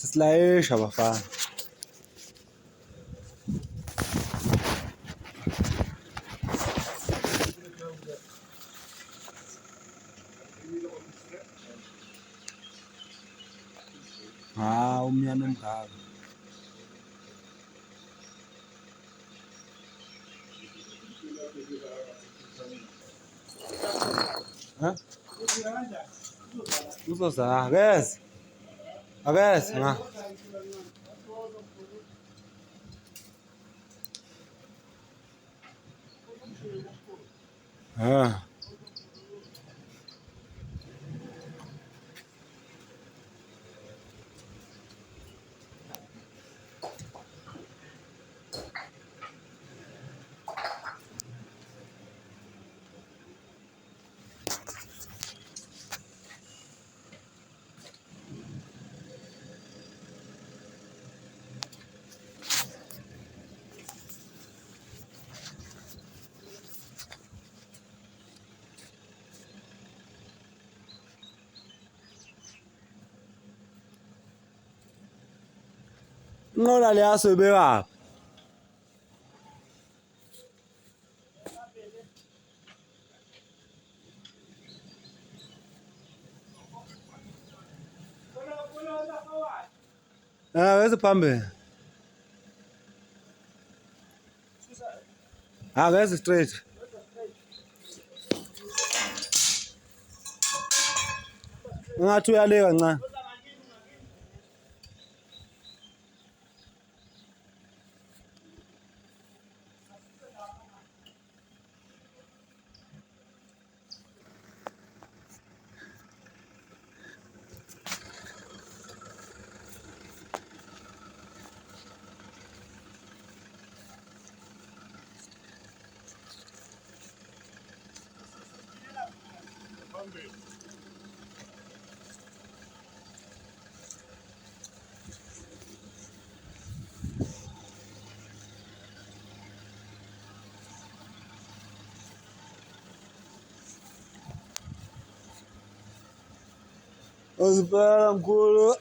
Sisilayesha bafana. Umyana omngaka. Uzoza akeze. Akeze nga. Inqola leya soyibekaphi? Akeze phambili. Akeze straight. Ungathi uyale kancane. Uzibheka mkhulu.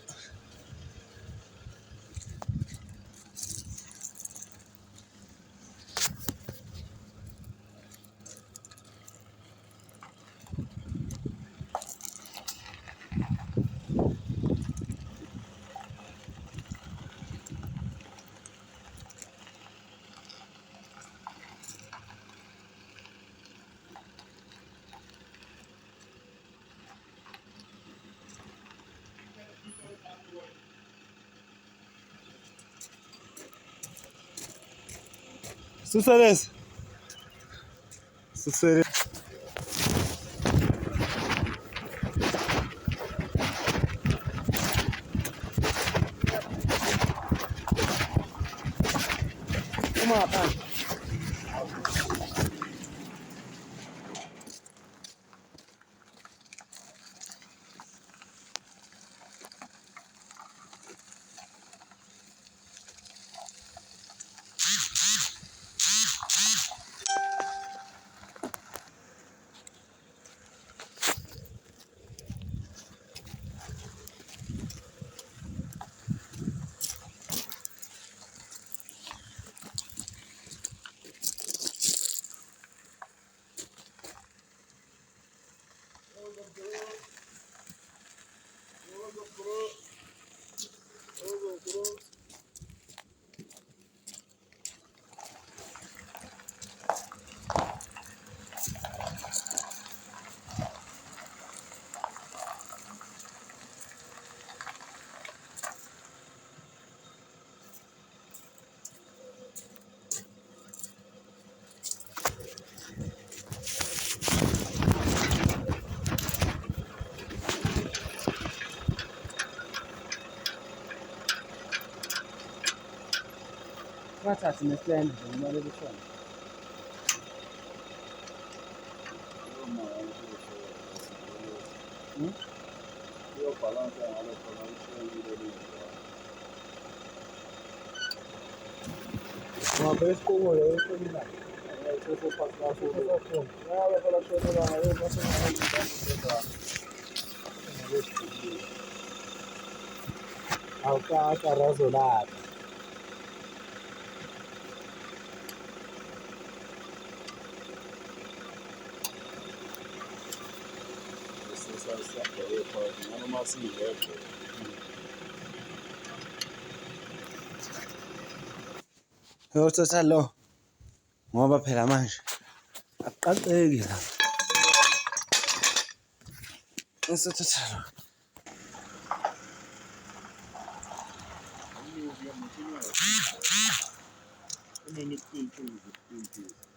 Sucedes. Sucedes. Uma hapa. Wathatha nestand noma bekushona. Yo balance ngalo khona ushiyile. Uma vez como eu fui lá. Eu vou passar por lá. Ela pela chave lá, eu vou passar lá. awukakarhi azolapha. Nanoma singekho uyothatha lo ngoba phela manje akuqaqeki la esothatha lo umnuki yamuthinya. Kumele kuqinise ukuze kuqinise.